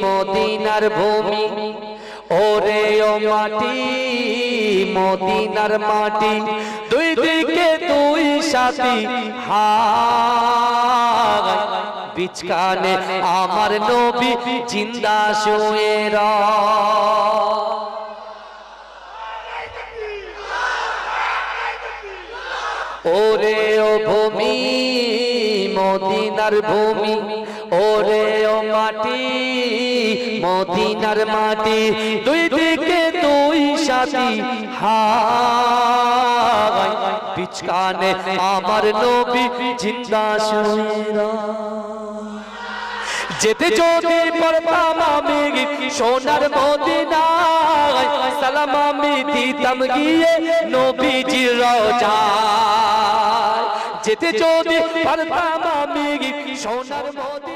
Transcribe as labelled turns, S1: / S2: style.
S1: মদিনার ভূমি ওরে ও মাটি মদিনার মাটি দুই দিকে দুই সাথী হায় বিচকানে আমার নবী জিন্দা শুয়ে ওরে ও ভূমি মদিনার ভূমি ওরে ও মাটি মদিনার মাটি দুই দিকে দুই সাথী হায় বিচকানে আমার নবী জিন্দা শুয়ে যেতে যদি পারতাম আমি সোনার মদিনায় সালাম আমি দিতাম গিয়ে নবীজির রওজায় যেতে যদি পারতাম আমি সোনার মদিনায়